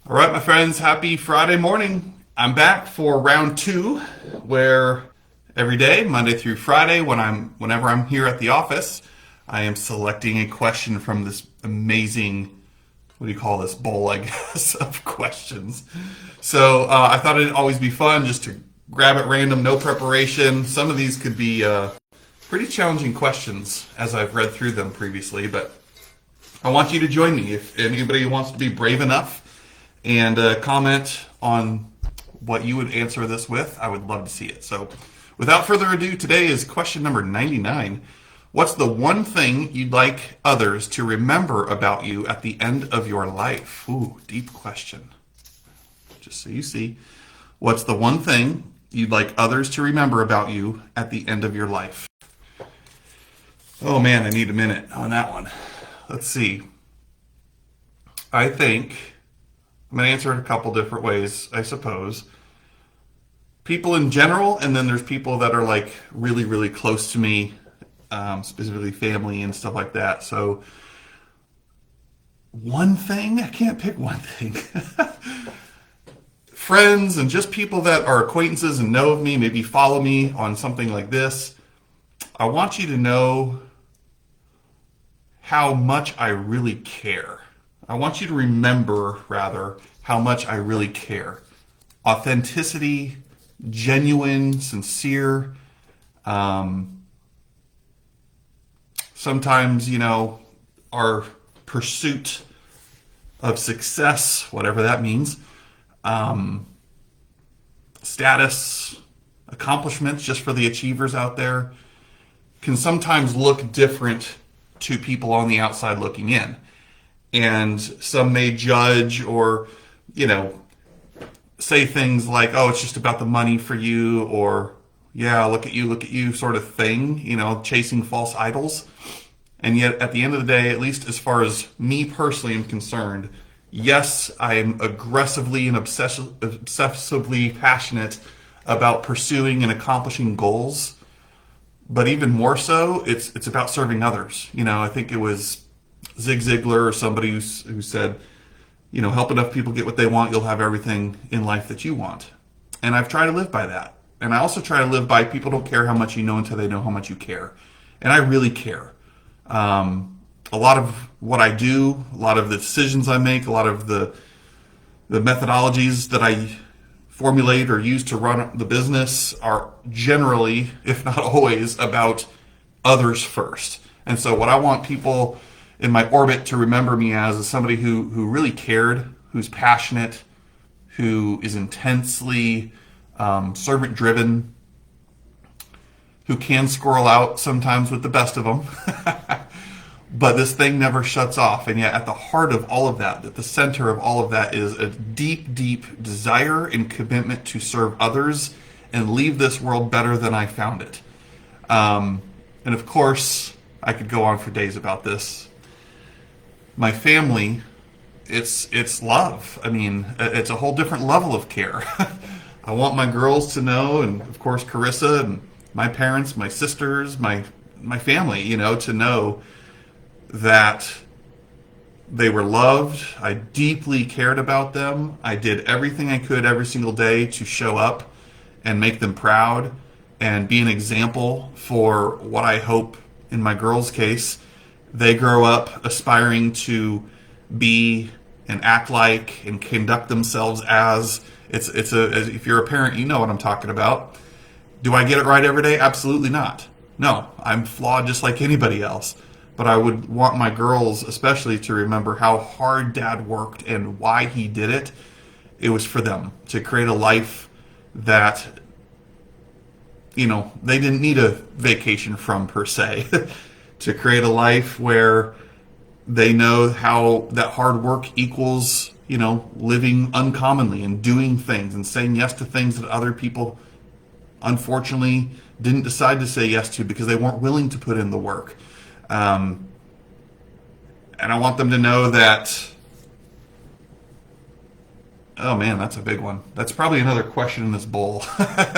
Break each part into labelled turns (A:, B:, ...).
A: All right, my friends, happy Friday morning. I'm back for round two, where every day, Monday through Friday, whenever I'm here at the office, I am selecting a question from this amazing, what do you call this, bowl, I guess, of questions. So I thought it'd always be fun just to grab at random, no preparation. Some of these could be pretty challenging questions as I've read through them previously, but I want you to join me if anybody wants to be brave enough and comment on what you would answer this with. I would love to see it. So, without further ado, today is question number 99. What's the one thing you'd like others to remember about you at the end of your life? Ooh, deep question. Just so you see, what's the one thing you'd like others to remember about you at the end of your life? Oh man, I need a minute on that one. Let's see. I think I'm going to answer it a couple different ways, I suppose. People in general, and then there's people that are like really, really close to me, specifically family and stuff like that. So, one thing, I can't pick one thing. Friends and just people that are acquaintances and know of me, maybe follow me on something like this. I want you to know how much I really care. I want you to remember, rather, how much I really care. Authenticity, genuine, sincere. Sometimes, our pursuit of success, whatever that means, status, accomplishments, just for the achievers out there, can sometimes look different to people on the outside looking in. And some may judge or, say things like, oh, it's just about the money for you, or, yeah, look at you sort of thing, chasing false idols. And yet, at the end of the day, at least as far as me personally am concerned, yes, I am aggressively and obsessively passionate about pursuing and accomplishing goals. But even more so, it's about serving others. I think it was Zig Ziglar or somebody who said, help enough people get what they want, you'll have everything in life that you want. And I've tried to live by that. And I also try to live by people don't care how much you know until they know how much you care. And I really care. A lot of what I do, a lot of the decisions I make, a lot of the methodologies that I formulate or use to run the business are generally, if not always, about others first. And so what I want people in my orbit to remember me as is somebody who really cared, who's passionate, who is intensely servant driven, who can squirrel out sometimes with the best of them. But this thing never shuts off. And yet at the heart of all of that, at the center of all of that, is a deep, deep desire and commitment to serve others and leave this world better than I found it. And of course, I could go on for days about this. My family, it's love. I mean, it's a whole different level of care. I want my girls to know, and of course Carissa and my parents, my sisters, my family, to know that they were loved. I deeply cared about them. I did everything I could every single day to show up and make them proud and be an example for what I hope, in my girls' case, they grow up aspiring to be and act like and conduct themselves as. If you're a parent, you know what I'm talking about. Do I get it right every day? Absolutely not. No, I'm flawed just like anybody else. But I would want my girls especially to remember how hard Dad worked and why he did it. It was for them to create a life that, they didn't need a vacation from per se. To create a life where they know how that hard work equals, living uncommonly and doing things and saying yes to things that other people unfortunately didn't decide to say yes to because they weren't willing to put in the work. And I want them to know that, oh man, that's a big one. That's probably another question in this bowl.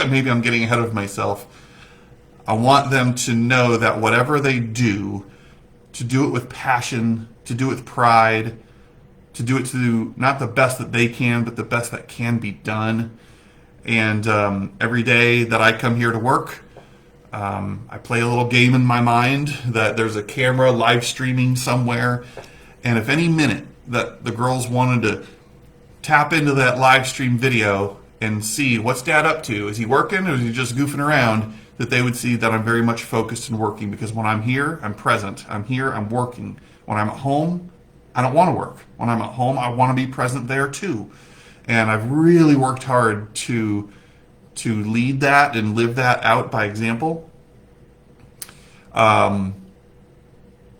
A: Maybe I'm getting ahead of myself. I want them to know that whatever they do, to do it with passion, to do it with pride, do it to not the best that they can, but the best that can be done. And every day that I come here to work, I play a little game in my mind that there's a camera live streaming somewhere. And if any minute that the girls wanted to tap into that live stream video and see what's Dad up to, is he working or is he just goofing around, that they would see that I'm very much focused and working, because when I'm here, I'm present. I'm here, I'm working. When I'm at home, I don't want to work. When I'm at home, I want to be present there too. And I've really worked hard to lead that and live that out by example. And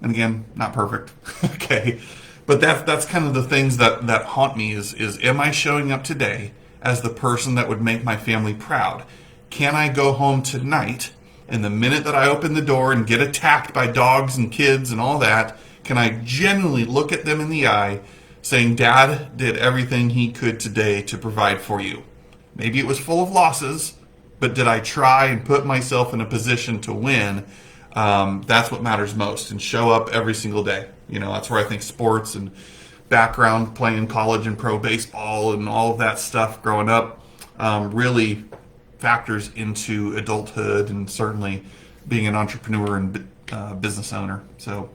A: again, not perfect. Okay. But that's kind of the things that haunt me is am I showing up today as the person that would make my family proud? Can I go home tonight, and the minute that I open the door and get attacked by dogs and kids and all that, can I genuinely look at them in the eye saying, Dad did everything he could today to provide for you? Maybe it was full of losses, but did I try and put myself in a position to win? That's what matters most, and show up every single day. That's where I think sports and background, playing college and pro baseball and all of that stuff growing up really factors into adulthood, and certainly being an entrepreneur and business owner. So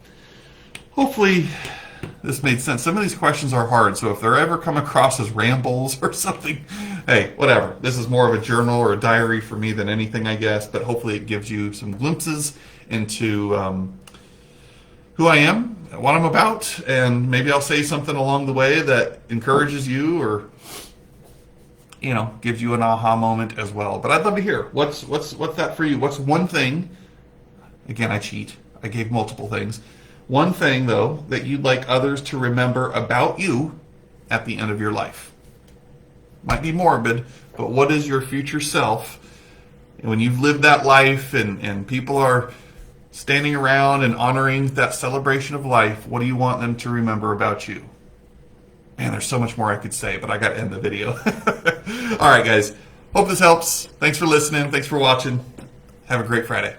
A: hopefully this made sense. Some of these questions are hard, so if they're ever come across as rambles or something, hey, whatever. This is more of a journal or a diary for me than anything, I guess, but hopefully it gives you some glimpses into who I am, what I'm about, and maybe I'll say something along the way that encourages you or gives you an aha moment as well. But I'd love to hear what's that for you. What's one thing? Again, I cheat. I gave multiple things. One thing, though, that you'd like others to remember about you at the end of your life. Might be morbid, but what is your future self when you've lived that life and people are standing around and honoring that celebration of life? What do you want them to remember about you? Man, there's so much more I could say, but I got to end the video. All right, guys. Hope this helps. Thanks for listening. Thanks for watching. Have a great Friday.